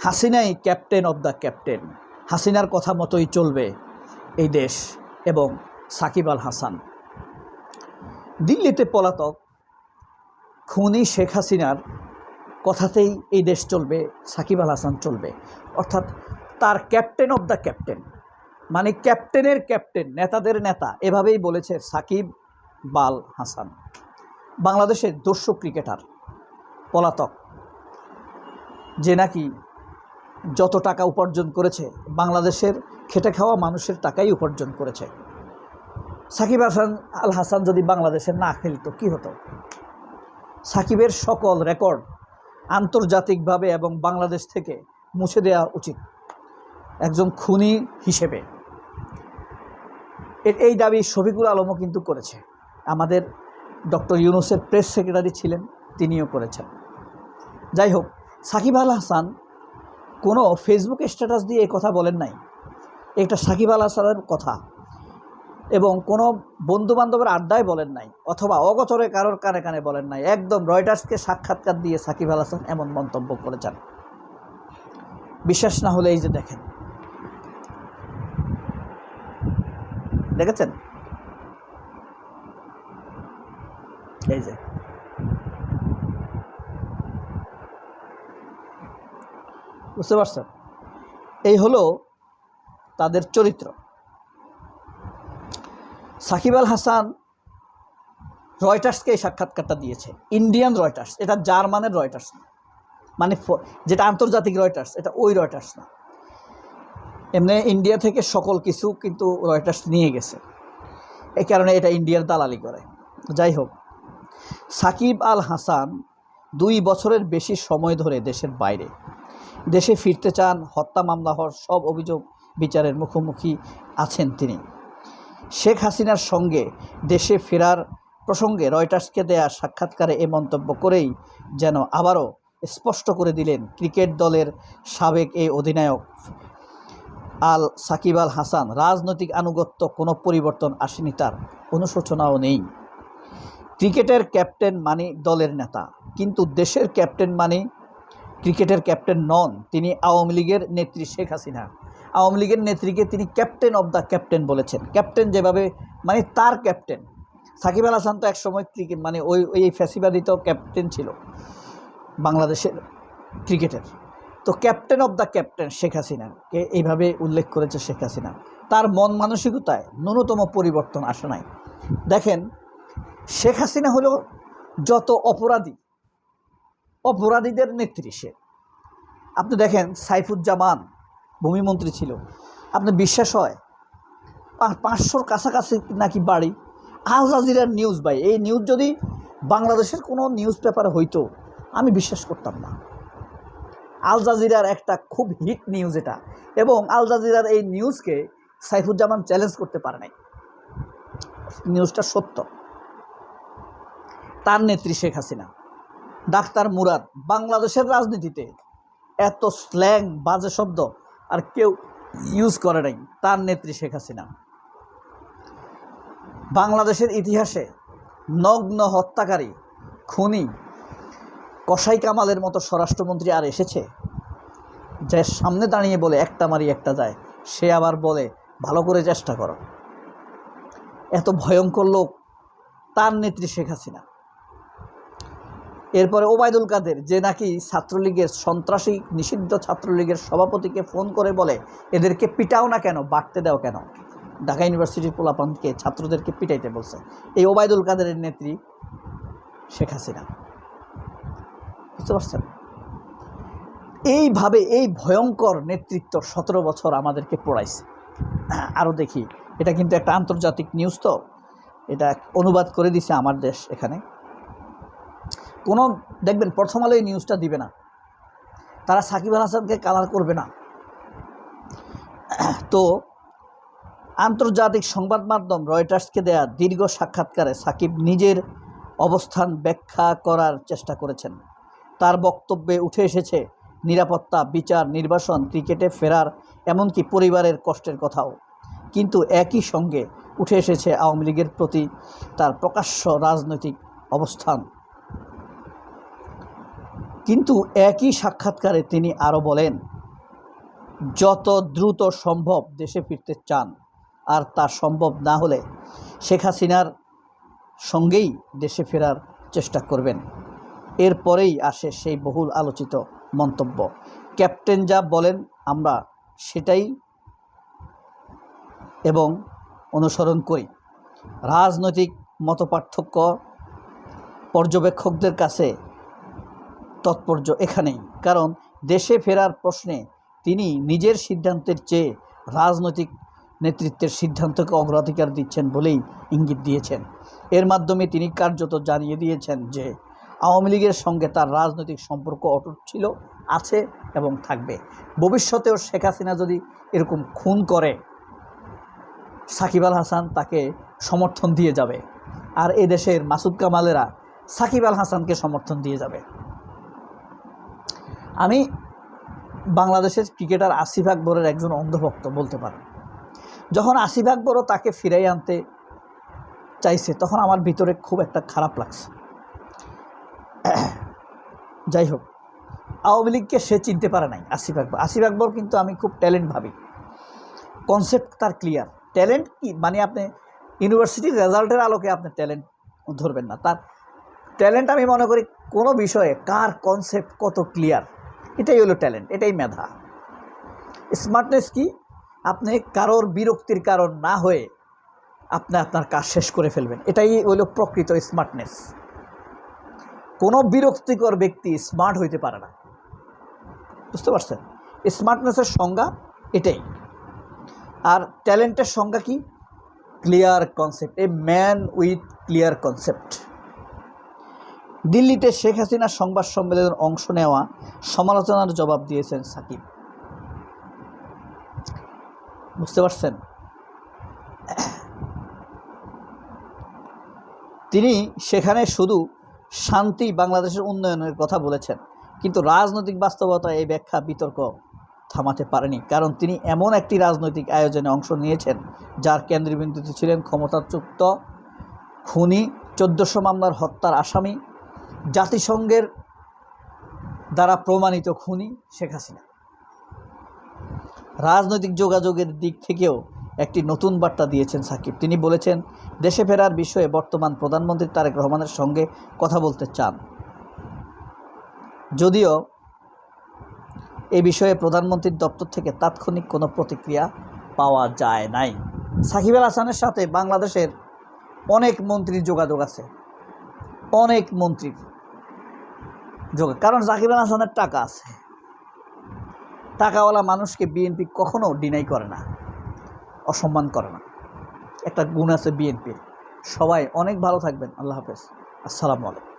হাসিনাই captain of the captain, হাসিনার কথা মতোই চলবে এই দেশ এবং সাকিব আল হাসান দিল্লিতে পলাতক খুনি শেখ হাসিনার কথাতেই এই দেশ চলবে, সাকিব আল হাসান চলবে। অর্থাৎ তার ক্যাপ্টেন অব দ্য ক্যাপ্টেন মানে ক্যাপ্টেনের ক্যাপ্টেন, নেতাদের নেতা, এভাবেই বলেছে সাকিব আল হাসান। বাংলাদেশের দস্যু ক্রিকেটার পলাতক, যে নাকি যত টাকা উপার্জন করেছে বাংলাদেশের খেটে খাওয়া মানুষের টাকাই উপার্জন করেছে। সাকিব আল হাসান যদি বাংলাদেশে না খেলতো কী হতো? সাকিবের সকল রেকর্ড আন্তর্জাতিকভাবে এবং বাংলাদেশ থেকে মুছে দেওয়া উচিত একজন খুনি হিসেবে। এই দাবি শফিকুল আলমও কিন্তু করেছে, আমাদের ডক্টর ইউনূসের প্রেস সেক্রেটারি ছিলেন, তিনিও করেছেন। যাই হোক, সাকিব আল হাসান কোনো ফেসবুকে স্ট্যাটাস দিয়ে এই কথা বলেন নাই, এটা সাকিব আল হাসানের কথা, এবং কোনো বন্ধুবান্ধবের আড্ডায় বলেন নাই, অথবা অগোচরে কারোর কানে কানে বলেন নাই। একদম রয়টার্সকে সাক্ষাৎকার দিয়ে সাকিব আল হাসান এমন মন্তব্য করেছেন। বিশ্বাস না হলে এই যে দেখেন, দেখেছেন? এই যে বুঝতে পারছেন, এই হলো তাদের চরিত্র। সাকিব আল হাসান রয়টার্সকে এই সাক্ষাৎকারটা দিয়েছে, ইন্ডিয়ান রয়টার্স, এটা জার্মানের রয়টার্স না, মানে যেটা আন্তর্জাতিক রয়টার্স, এটা ওই রয়টার্স না। এমনি ইন্ডিয়া থেকে সকল কিছু কিন্তু রয়টার্স নিয়ে গেছে, এই কারণে এটা ইন্ডিয়ার দালালি করে। যাই হোক, সাকিব আল হাসান 2 বছরের বেশি সময় ধরে দেশের বাইরে, দেশে ফিরতে চান, হত্যা মামলা হওয়ার সব অভিযোগ বিচারের মুখোমুখি আছেন তিনি। শেখ হাসিনার সঙ্গে দেশে ফেরার প্রসঙ্গে রয়টার্সকে দেয়া সাক্ষাৎকারে এ মন্তব্য করেই যেন আবারও স্পষ্ট করে দিলেন ক্রিকেট দলের সাবেক এই অধিনায়ক সাকিব আল হাসান, রাজনৈতিক আনুগত্য কোনো পরিবর্তন আসেনি, তার অনুশোচনাও নেই। ক্রিকেটের ক্যাপ্টেন মানে দলের নেতা, কিন্তু দেশের ক্যাপ্টেন মানে ক্রিকেটের ক্যাপ্টেন নন। তিনি আওয়ামী লীগের নেত্রী শেখ হাসিনা, আওয়ামী লীগের নেত্রীকে তিনি ক্যাপ্টেন অব দ্য ক্যাপ্টেন বলেছেন। ক্যাপ্টেন যেভাবে মানে তার ক্যাপ্টেন, সাকিব আল হাসান তো একসময় ক্রিকেট মানে ওই ফ্যাসিবাদিত ক্যাপ্টেন ছিল বাংলাদেশের ক্রিকেটের। তো captain of the captain Sheikh হাসিনাকে এইভাবে উল্লেখ করেছে শেখ হাসিনা। তার মন মানসিকতায় ন্যূনতম পরিবর্তন আসে নাই। দেখেন, শেখ হাসিনা হলো যত অপরাধীদের নেত্রী সে। আপনি দেখেন, সাইফুজ্জামান ভূমিমন্ত্রী ছিল, আপনি বিশ্বাস হয় 500-র কাছাকাছি নাকি বাড়ি। আল জাজিরার নিউজ, ভাই, এই নিউজ যদি বাংলাদেশের কোনো নিউজ পেপারে হইতো আমি বিশ্বাস করতাম না। আল জাজিরার একটা খুব হিট নিউজ এটা, এবং আল জাজিরার এই নিউজকে সাইফুজ্জামান চ্যালেঞ্জ করতে পারে নাই। নিউজটা সত্য। তার নেত্রী শেখ হাসিনা। ডাক্তার মুরাদ, বাংলাদেশের রাজনীতিতে এত স্ল্যাং বাজে শব্দ আর কেউ ইউজ করে নাই, তার নেত্রী শেখ হাসিনা। বাংলাদেশের ইতিহাসে নগ্ন হত্যাকারী খুনি কসাই কামালের মতো স্বরাষ্ট্রমন্ত্রী আর এসেছে, যে সামনে দাঁড়িয়ে বলে একটা মারি একটা যায়, সে আবার বলে ভালো করে চেষ্টা করো। এত ভয়ঙ্কর লোক তার নেত্রী শেখ হাসিনা। এরপরে ওবায়দুল কাদের, যে নাকি ছাত্রলীগের সন্ত্রাসী নিষিদ্ধ ছাত্রলীগের সভাপতিকে ফোন করে বলে এদেরকে পিটাও না কেন, বাড়তে দাও কেন, ঢাকা ইউনিভার্সিটির পোলাপানকে ছাত্রদেরকে পিটাইতে বলছে। এই ওবায়দুল কাদেরের নেত্রী শেখ হাসিনা। বুঝতে পারছেন? এইভাবে এই ভয়ঙ্কর নেতৃত্ব 17 বছর আমাদেরকে পড়াইছে। আরও দেখি, এটা কিন্তু একটা আন্তর্জাতিক নিউজ, তো এটা অনুবাদ করে দিছে আমার দেশ। এখানে কোনো দেখবেন প্রথম আলো এই নিউজটা দিবে না, তারা সাকিব আল হাসানকে কালার করবে না। তো আন্তর্জাতিক সংবাদ মাধ্যম রয়টার্সকে দেয়া দীর্ঘ সাক্ষাৎকারে সাকিব নিজের অবস্থান ব্যাখ্যা করার চেষ্টা করেছেন। তার বক্তব্যে উঠে এসেছে নিরাপত্তা, বিচার, নির্বাসন, ক্রিকেটে ফেরার, এমনকি পরিবারের কষ্টের কথাও। কিন্তু একই সঙ্গে উঠে এসেছে আওয়ামী লীগের প্রতি তার প্রকাশ্য রাজনৈতিক অবস্থান। কিন্তু একই সাক্ষাৎকারে তিনি আরও বলেন, যত দ্রুত সম্ভব দেশে ফিরতে চান, আর তা সম্ভব না হলে শেখ হাসিনার সঙ্গেই দেশে ফেরার চেষ্টা করবেন। এরপরেই আসে সেই বহুল আলোচিত মন্তব্য, ক্যাপ্টেন যা বলেন আমরা সেটাই এবং অনুসরণ করি। রাজনৈতিক মতপার্থক্য পর্যবেক্ষকদের কাছে তাৎপর্য এখানেই, কারণ দেশে ফেরার প্রশ্নে তিনি নিজের সিদ্ধান্তের চেয়ে রাজনৈতিক নেতৃত্বের সিদ্ধান্তকে অগ্রাধিকার দিচ্ছেন বলেই ইঙ্গিত দিয়েছেন। এর মাধ্যমে তিনি কার্যত জানিয়ে দিয়েছেন যে আওয়ামী লীগের সঙ্গে তার রাজনৈতিক সম্পর্ক অটুট ছিল, আছে এবং থাকবে। ভবিষ্যতেও শেখ হাসিনা যদি এরকম খুন করে, সাকিব আল হাসান তাকে সমর্থন দিয়ে যাবে, আর এদেশের মাসুদ কামালেরা সাকিব আল হাসানকে সমর্থন দিয়ে যাবে। আমি বাংলাদেশের ক্রিকেটার আসিফ আকবরের একজন অন্ধভক্ত বলতে পারেন। যখন আসিফ আকবরও তাকে ফিরাই আনতে চাইছে, তখন আমার ভিতরে খুব একটা খারাপ লাগছে। যাই হোক, আওয়ামী লীগকে সে চিনতে পারে নাই আসিফ আকবর কিন্তু আমি খুব ট্যালেন্ট ভাবি, কনসেপ্ট তার ক্লিয়ার। ট্যালেন্ট কি মানে আপনি ইউনিভার্সিটির রেজাল্টের আলোকে আপনি ট্যালেন্ট ধরবেন না। তার ট্যালেন্ট আমি মনে করি কোনো বিষয়ে কার কনসেপ্ট কত ক্লিয়ার, এটাই হলো ট্যালেন্ট, এটাই মেধা। স্মার্টনেস কি, আপনি কারোর বিরক্তির কারণ না হয়ে আপনি আপনার কাজ শেষ করে ফেলবেন, এটাই হলো প্রকৃত স্মার্টনেস। কোনো বিরক্তিকর ব্যক্তি স্মার্ট হইতে পারে না, বুঝতে পারছেন? স্মার্টনেসের সংজ্ঞা এটাই। আর ট্যালেন্টের সংজ্ঞা কি? Clear concept, a man with clear concept. দিল্লিতে শেখ হাসিনার সংবাদ সম্মেলনের অংশ নেওয়া সমালোচনার জবাব দিয়েছেন সাকিব, বুঝতে পারছেন? তিনি সেখানে শুধু শান্তি, বাংলাদেশের উন্নয়নের কথা বলেছেন, কিন্তু রাজনৈতিক বাস্তবতা এই ব্যাখ্যা বিতর্ক থামাতে পারেনি, কারণ তিনি এমন একটি রাজনৈতিক আয়োজনে অংশ নিয়েছেন যার কেন্দ্রবিন্দুতে ছিলেন ক্ষমতাচ্যুত খুনি, 1400 মামলার হত্যার আসামি, জাতিসংঘের দ্বারা প্রমাণিত খুনি শেখ হাসিনা। রাজনৈতিক যোগাযোগের দিক থেকেও একটি নতুন বার্তা দিয়েছেন সাকিব। তিনি বলেছেন, দেশে ফেরার বিষয়ে বর্তমান প্রধানমন্ত্রী তারেক রহমানের সঙ্গে কথা বলতে চান, যদিও এ বিষয়ে প্রধানমন্ত্রীর দপ্তর থেকে তাৎক্ষণিক কোনো প্রতিক্রিয়া পাওয়া যায় নাই। সাকিব আল হাসানের সাথে বাংলাদেশের অনেক মন্ত্রীর যোগাযোগ আছে, অনেক মন্ত্রীর যোগাযোগ, কারণ সাকিব আল হাসানের টাকা আছে। টাকাওয়ালা মানুষকে বিএনপি কখনো ডিনাই করে না, অসম্মান করে না, একটা গুণ আছে বিএনপির। সবাই অনেক ভালো থাকবেন। আল্লাহ হাফেজ, আসসালামু আলাইকুম।